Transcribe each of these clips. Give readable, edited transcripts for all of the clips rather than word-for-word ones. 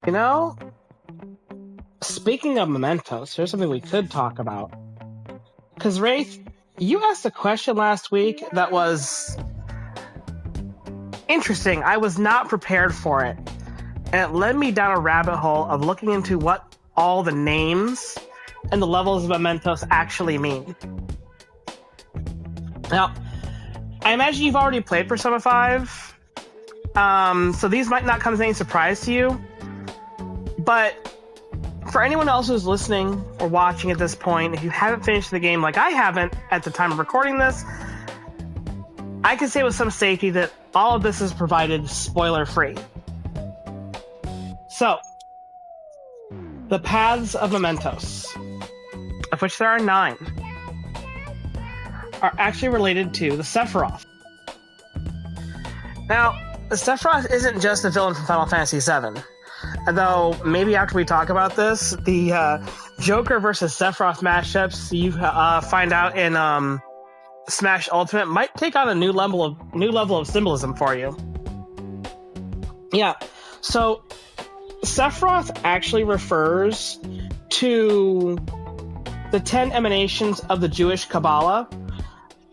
You know, speaking of mementos, here's something we could talk about. Because, Wraith, you asked a question last week that was interesting. I was not prepared for it. And it led me down a rabbit hole of looking into what all the names and the levels of mementos actually mean. Now, I imagine you've already played Persona 5, so these might not come as any surprise to you. But for anyone else who's listening or watching at this point, if you haven't finished the game like I haven't at the time of recording this, I can say with some safety that all of this is provided spoiler-free. So, the paths of mementos, of which there are 9, are actually related to the Sephiroth. Now, the Sephiroth isn't just a villain from Final Fantasy VII. Though, maybe after we talk about this, the Joker versus Sephiroth matchups you find out in Smash Ultimate might take on a new level of symbolism for you. Yeah, so Sephiroth actually refers to the 10 emanations of the Jewish Kabbalah,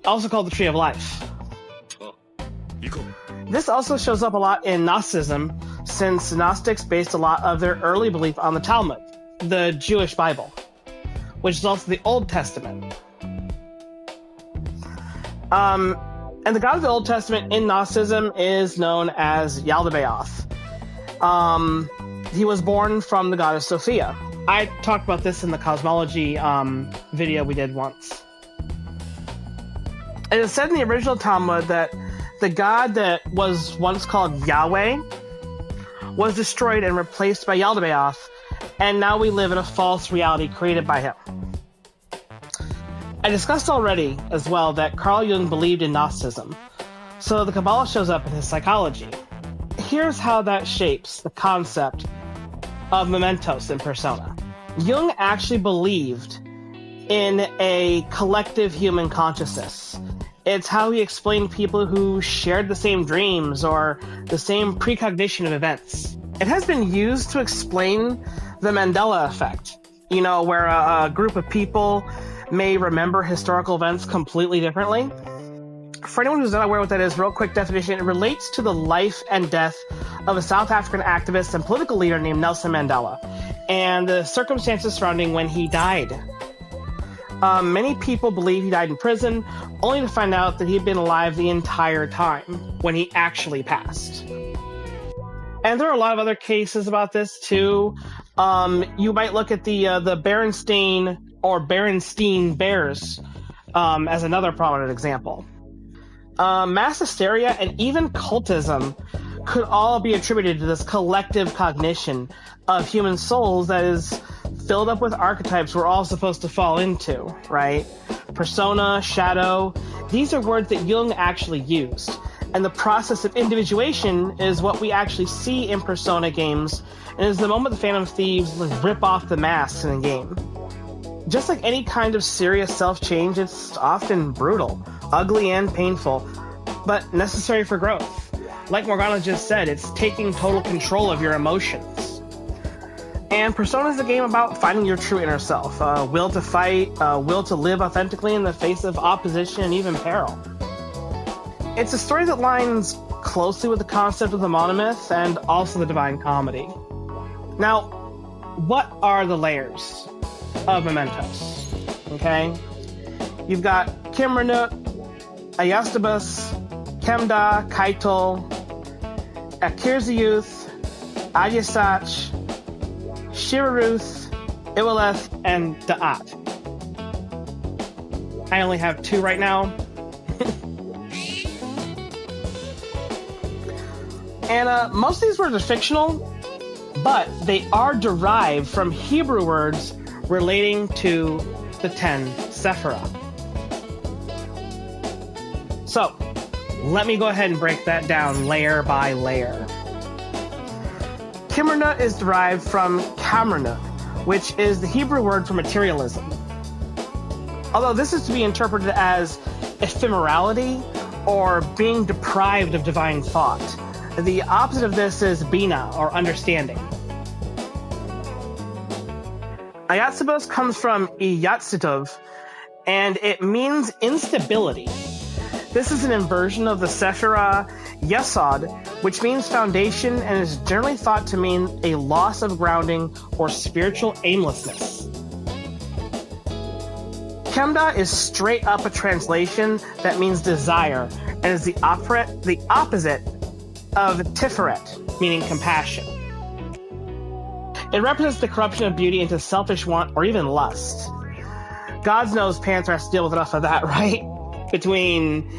also called the Tree of Life. This also shows up a lot in Gnosticism, since Gnostics based a lot of their early belief on the Talmud, the Jewish Bible, which is also the Old Testament. And the god of the Old Testament in Gnosticism is known as Yaldabaoth. He was born from the goddess Sophia. I talked about this in the cosmology video we did once. It is said in the original Talmud that the god that was once called Yahweh was destroyed and replaced by Yaldabaoth, and now we live in a false reality created by him. I discussed already as well that Carl Jung believed in Gnosticism, so the Kabbalah shows up in his psychology. Here's how that shapes the concept of mementos in Persona. Jung actually believed in a collective human consciousness. It's how he explained people who shared the same dreams or the same precognition of events. It has been used to explain the Mandela effect, where a group of people may remember historical events completely differently. For anyone who's not aware what that is, real quick definition, it relates to the life and death of a South African activist and political leader named Nelson Mandela, and the circumstances surrounding when he died. Many people believe he died in prison, only to find out that he'd been alive the entire time when he actually passed. And there are a lot of other cases about this too. You might look at the Berenstain or Berenstein Bears as another prominent example. Mass hysteria and even cultism could all be attributed to this collective cognition of human souls that is filled up with archetypes we're all supposed to fall into, right? Persona, shadow, these are words that Jung actually used. And the process of individuation is what we actually see in Persona games, and is the moment the Phantom Thieves rip off the masks in a game. Just like any kind of serious self-change, it's often brutal, ugly, and painful, but necessary for growth. Like Morgana just said, it's taking total control of your emotions. And Persona is a game about finding your true inner self, will to fight, will to live authentically in the face of opposition and even peril. It's a story that lines closely with the concept of the monomyth and also the Divine Comedy. Now, what are the layers of mementos? Okay? You've got Kimranut, Ayastabus, Kemda, Keitel, Akirziuth, Adyasach, Shiraruth, Iwaleth, and Da'at. I only have 2 right now. And most of these words are fictional, but they are derived from Hebrew words relating to the 10 Sephiroth. So, let me go ahead and break that down layer by layer. Kimranut is derived from Kamranut, which is the Hebrew word for materialism. Although this is to be interpreted as ephemerality or being deprived of divine thought. The opposite of this is Bina, or understanding. Ayatsibos comes from Iyatsitov, and it means instability. This is an inversion of the Sephirah Yesod, which means foundation and is generally thought to mean a loss of grounding or spiritual aimlessness. Chemda is straight up a translation that means desire and is the opposite of Tiferet, meaning compassion. It represents the corruption of beauty into selfish want or even lust. God knows Panther has to deal with enough of that, right? Between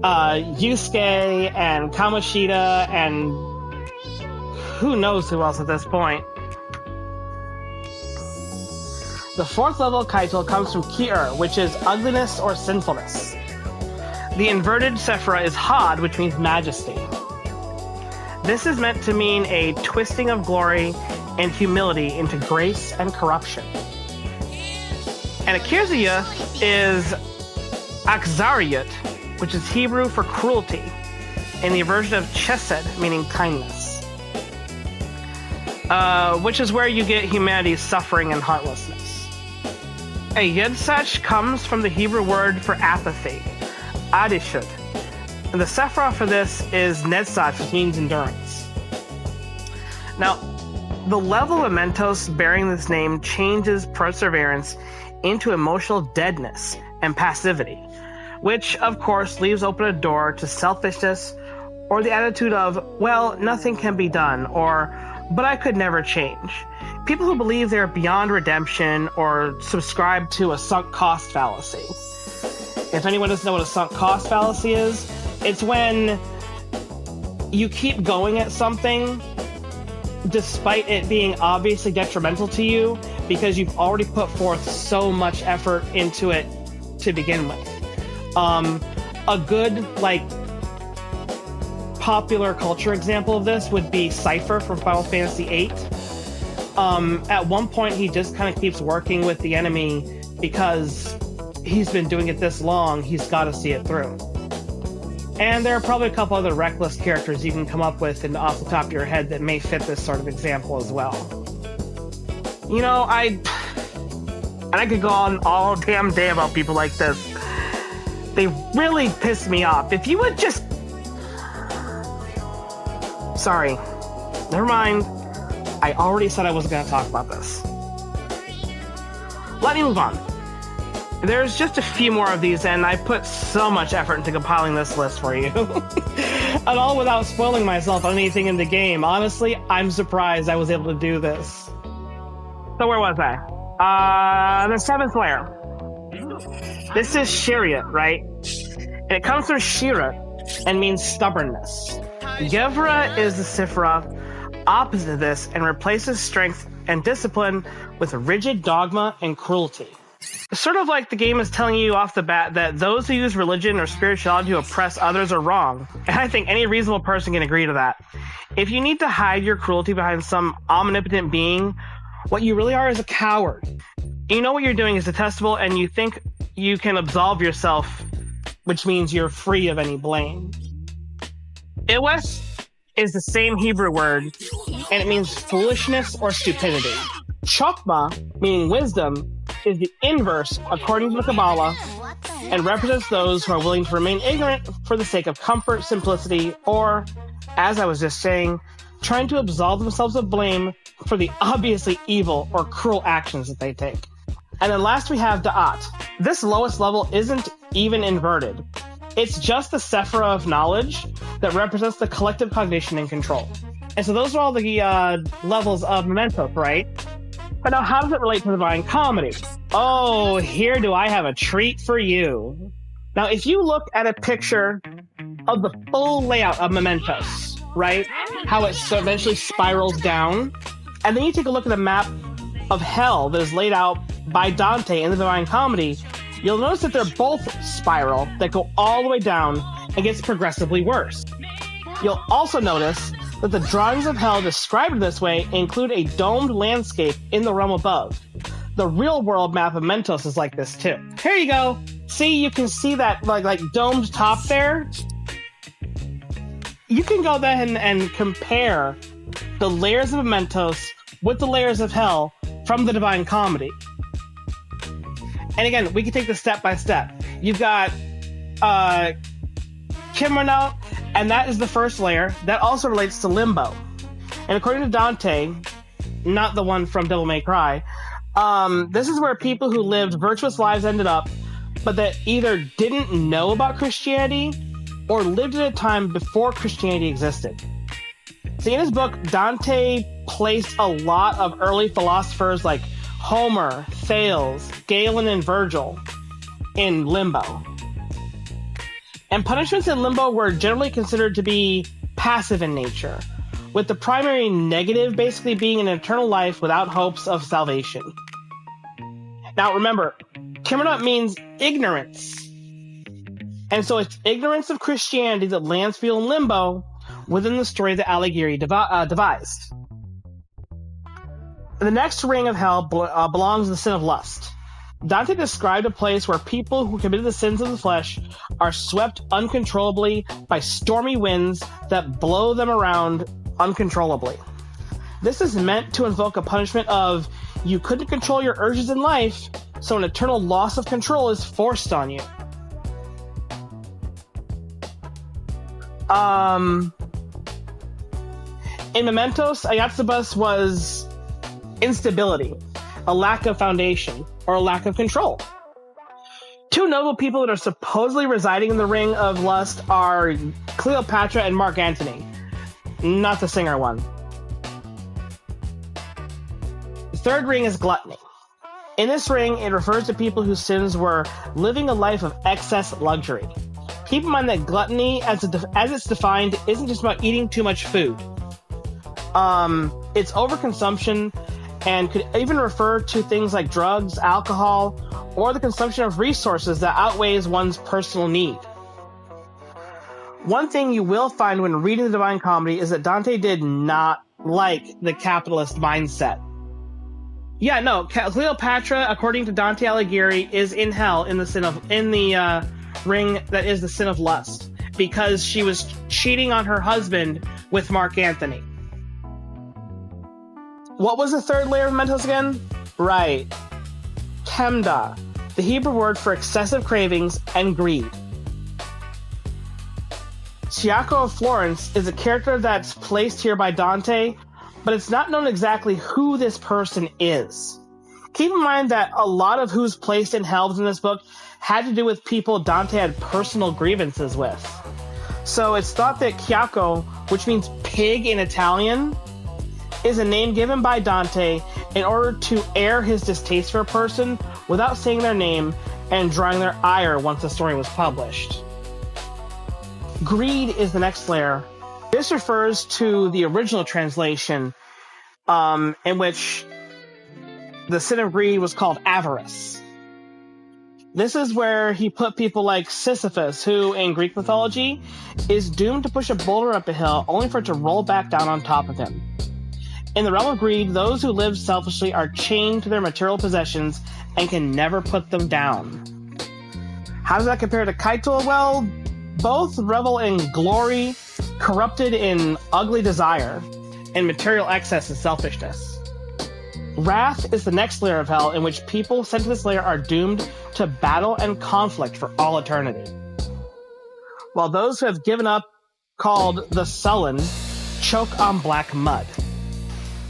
Yusuke and Kamoshida and who knows who else at this point. The fourth level of Kaito comes from Ki-ur, which is ugliness or sinfulness. The inverted Sephirah is Had, which means majesty. This is meant to mean a twisting of glory and humility into grace and corruption. And Akirziya is Akzariyut, which is Hebrew for cruelty, and the version of Chesed, meaning kindness, which is where you get humanity's suffering and heartlessness. A Yidsach comes from the Hebrew word for apathy, Adishut, and the Sephirah for this is Netzach, which means endurance. Now, the level of Mementos bearing this name changes perseverance into emotional deadness and passivity, which, of course, leaves open a door to selfishness or the attitude of, well, nothing can be done, or, but I could never change. People who believe they're beyond redemption or subscribe to a sunk cost fallacy. If anyone doesn't know what a sunk cost fallacy is, it's when you keep going at something despite it being obviously detrimental to you because you've already put forth so much effort into it to begin with. A good, popular culture example of this would be Cypher from Final Fantasy VIII. At one point, he just kind of keeps working with the enemy because he's been doing it this long, he's got to see it through. And there are probably a couple other reckless characters you can come up with and off the top of your head that may fit this sort of example as well. You know, I could go on all damn day about people like this. They really piss me off. If you would just... Sorry. Never mind. I already said I wasn't going to talk about this. Let me move on. There's just a few more of these, and I put so much effort into compiling this list for you. And all without spoiling myself on anything in the game. Honestly, I'm surprised I was able to do this. So where was I? The seventh layer. This is Shiriut, right? And it comes from Shirut and means stubbornness. Gevra is the Sephirah opposite of this and replaces strength and discipline with rigid dogma and cruelty. Sort of like the game is telling you off the bat that those who use religion or spirituality to oppress others are wrong. And I think any reasonable person can agree to that. If you need to hide your cruelty behind some omnipotent being, what you really are is a coward. You know what you're doing is detestable and you think you can absolve yourself, which means you're free of any blame. Iwes is the same Hebrew word, and it means foolishness or stupidity. Chokmah, meaning wisdom, is the inverse according to the Kabbalah, and represents those who are willing to remain ignorant for the sake of comfort, simplicity, or, as I was just saying, trying to absolve themselves of blame for the obviously evil or cruel actions that they take. And then last we have Da'at. This lowest level isn't even inverted. It's just the Sephirah of knowledge that represents the collective cognition and control. And so those are all the levels of Mementos, right? But now how does it relate to the Divine Comedy? Oh, here do I have a treat for you. Now, if you look at a picture of the full layout of Mementos, right? How it eventually spirals down. And then you take a look at the map of hell that is laid out by Dante in the Divine Comedy, you'll notice that they're both spiral that go all the way down and gets progressively worse. You'll also notice that the drawings of hell described this way include a domed landscape in the realm above. The real world map of Mementos is like this too. Here you go. See, you can see that like domed top there. You can go then and compare the layers of Mementos with the layers of hell from the Divine Comedy. And again, we can take this step by step. You've got Kimmerno, and that is the first layer. That also relates to limbo. And according to Dante, not the one from Devil May Cry, this is where people who lived virtuous lives ended up, but that either didn't know about Christianity or lived in a time before Christianity existed. See, in his book, Dante placed a lot of early philosophers like Homer, Thales, Galen, and Virgil in limbo. And punishments in limbo were generally considered to be passive in nature, with the primary negative basically being an eternal life without hopes of salvation. Now remember, Kimmerno means ignorance. And so it's ignorance of Christianity that lands people in limbo within the story that Alighieri devised. The next ring of hell belongs to the sin of lust. Dante described a place where people who committed the sins of the flesh are swept uncontrollably by stormy winds that blow them around uncontrollably. This is meant to invoke a punishment of you couldn't control your urges in life, so an eternal loss of control is forced on you. In Mementos, Yaldabaoth was instability, a lack of foundation, or a lack of control. Two notable people that are supposedly residing in the ring of lust are Cleopatra and Mark Antony, not the singer one. The third ring is gluttony. In this ring, it refers to people whose sins were living a life of excess luxury. Keep in mind that gluttony, as it's defined, isn't just about eating too much food. It's overconsumption and could even refer to things like drugs, alcohol, or the consumption of resources that outweighs one's personal need. One thing you will find when reading the Divine Comedy is that Dante did not like the capitalist mindset. Yeah, no, Cleopatra, according to Dante Alighieri, is in hell in the ring that is the sin of lust, because she was cheating on her husband with Mark Antony. What was the third layer of Mementos again? Right. Chemda, the Hebrew word for excessive cravings and greed. Ciacco of Florence is a character that's placed here by Dante, but it's not known exactly who this person is. Keep in mind that a lot of who's placed in hell in this book had to do with people Dante had personal grievances with. So it's thought that Ciacco, which means pig in Italian, is a name given by Dante in order to air his distaste for a person without saying their name and drawing their ire once the story was published. Greed is the next layer. This refers to the original translation, in which the sin of greed was called avarice. This is where he put people like Sisyphus, who in Greek mythology is doomed to push a boulder up a hill only for it to roll back down on top of him. In the realm of greed, those who live selfishly are chained to their material possessions and can never put them down. How does that compare to Kaito? Well, both revel in glory, corrupted in ugly desire, and material excess and selfishness. Wrath is the next layer of hell, in which people sent to this layer are doomed to battle and conflict for all eternity. While those who have given up, called the sullen, choke on black mud.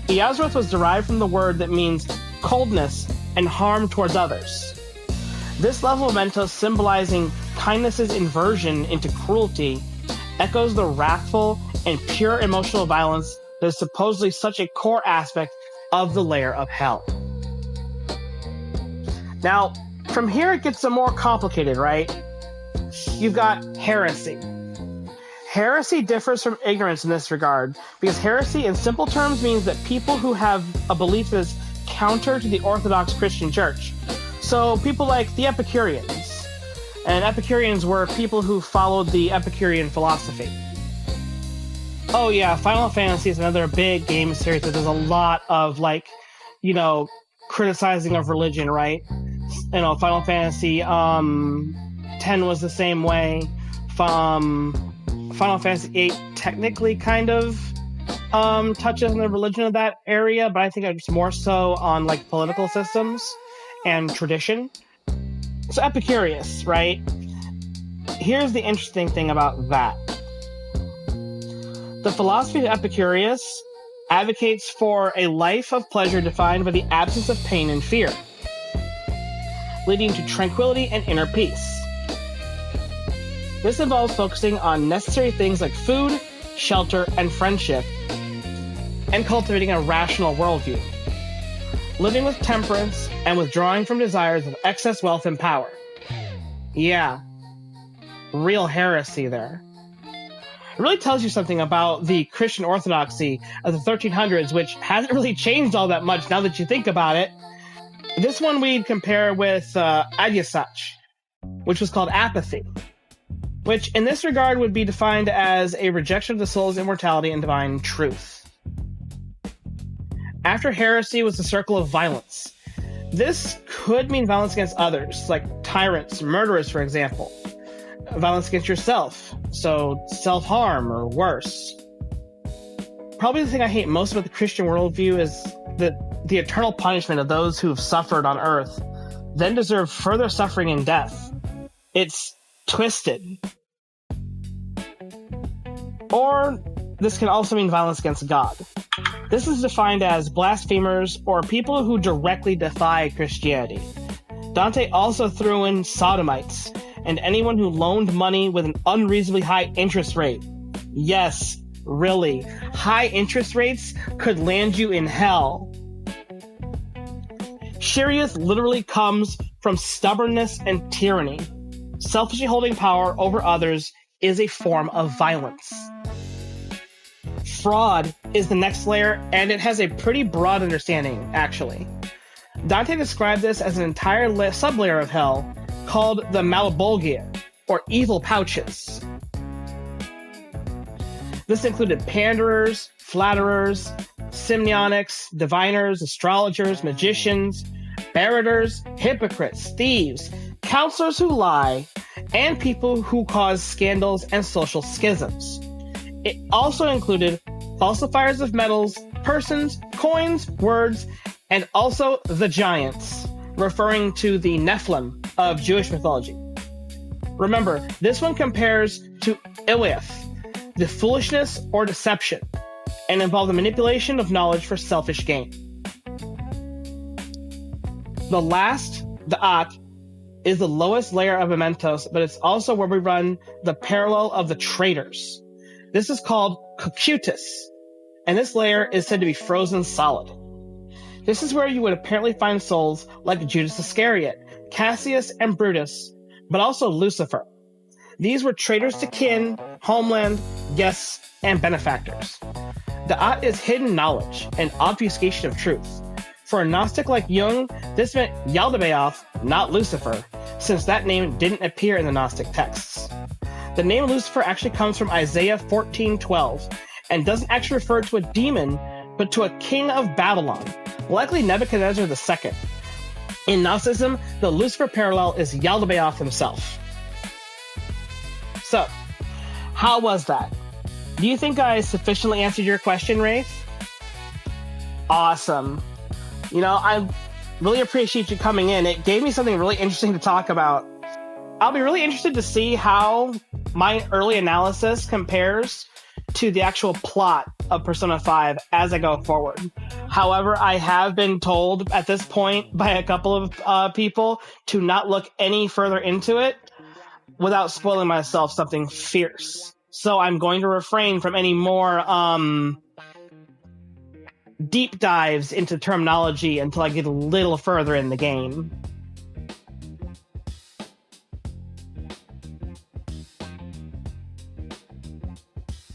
Iazaroth was derived from the word that means coldness and harm towards others. This level of Mementos, symbolizing kindness's inversion into cruelty, echoes the wrathful and pure emotional violence that is supposedly such a core aspect of the layer of hell. Now, from here it gets more complicated, right? You've got heresy. Heresy differs from ignorance in this regard, because heresy in simple terms means that people who have a belief that is counter to the Orthodox Christian Church. So people like the Epicureans. And Epicureans were people who followed the Epicurean philosophy. Oh yeah, Final Fantasy is another big game series that does a lot of, criticizing of religion, right? Final Fantasy 10 was the same way. Final Fantasy 8 technically kind of touches on the religion of that area, but I think it's more so on like political systems and tradition. So Epicurus, right? Here's the interesting thing about that. The philosophy of Epicurus advocates for a life of pleasure defined by the absence of pain and fear, leading to tranquility and inner peace. This involves focusing on necessary things like food, shelter, and friendship, and cultivating a rational worldview, living with temperance and withdrawing from desires of excess wealth and power. Yeah, real heresy there. It really tells you something about the Christian orthodoxy of the 1300s, which hasn't really changed all that much now that you think about it. This one we'd compare with Agni Answers, which was called apathy, which in this regard would be defined as a rejection of the soul's immortality and divine truth. After heresy was the circle of violence. This could mean violence against others, like tyrants, murderers, for example. Violence against yourself, so self-harm or worse. Probably the thing I hate most about the Christian worldview is that the eternal punishment of those who have suffered on earth then deserve further suffering and death. It's twisted. Or this can also mean violence against God. This is defined as blasphemers or people who directly defy Christianity. Dante also threw in sodomites and anyone who loaned money with an unreasonably high interest rate. Yes, really, high interest rates could land you in hell. Sheriath literally comes from stubbornness and tyranny. Selfishly holding power over others is a form of violence. Fraud is the next layer, and it has a pretty broad understanding, actually. Dante described this as an entire sublayer of hell called the Malabolgia, or evil pouches. This included panderers, flatterers, simnionics, diviners, astrologers, magicians, barrators, hypocrites, thieves, counselors who lie, and people who cause scandals and social schisms. It also included falsifiers of metals, persons, coins, words, and also the giants, referring to the Nephilim of Jewish mythology. Remember, this one compares to Iliath, the foolishness or deception, and involved the manipulation of knowledge for selfish gain. The last, the At, is the lowest layer of Mementos, but it's also where we run the parallel of the traitors. This is called Cocytus, and this layer is said to be frozen solid. This is where you would apparently find souls like Judas Iscariot, Cassius, and Brutus, but also Lucifer. These were traitors to kin, homeland, guests, and benefactors. The At is hidden knowledge and obfuscation of truth. For a Gnostic like Jung, this meant Yaldabaoth, not Lucifer, since that name didn't appear in the Gnostic texts. The name Lucifer actually comes from Isaiah 14:12, and doesn't actually refer to a demon, but to a king of Babylon, likely Nebuchadnezzar II. In Gnosticism, the Lucifer parallel is Yaldabaoth himself. So, how was that? Do you think I sufficiently answered your question, Wraith? Awesome. You know, I really appreciate you coming in. It gave me something really interesting to talk about. I'll be really interested to see how my early analysis compares to the actual plot of Persona 5 as I go forward. However, I have been told at this point by a couple of people to not look any further into it without spoiling myself something fierce. So I'm going to refrain from any more deep dives into terminology until I get a little further in the game.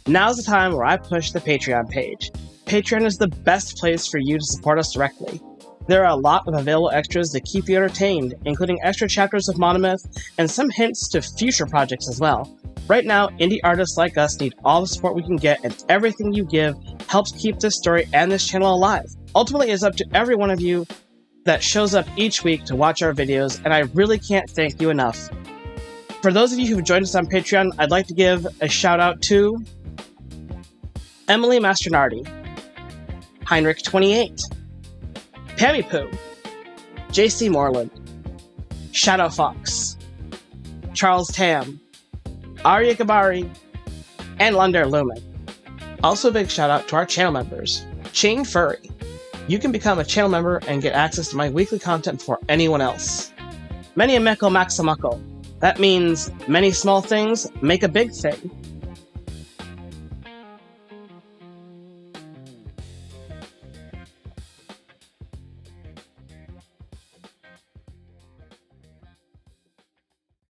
Now's the time where I push the Patreon page. Patreon is the best place for you to support us directly. There are a lot of available extras that keep you entertained, including extra chapters of Monomyth and some hints to future projects as well. Right now, indie artists like us need all the support we can get, and everything you give helps keep this story and this channel alive. Ultimately, it's up to every one of you that shows up each week to watch our videos, and I really can't thank you enough. For those of you who've joined us on Patreon, I'd like to give a shout out to Emily Mastronardi, Heinrich 28, Pammy Poo, J.C. Moreland, Shadow Fox, Charles Tam, Arya Gabari, and Lunder Lumen. Also a big shout out to our channel members. Ching Furry. You can become a channel member and get access to my weekly content before anyone else. Many a Meko Maxamako. That means many small things make a big thing.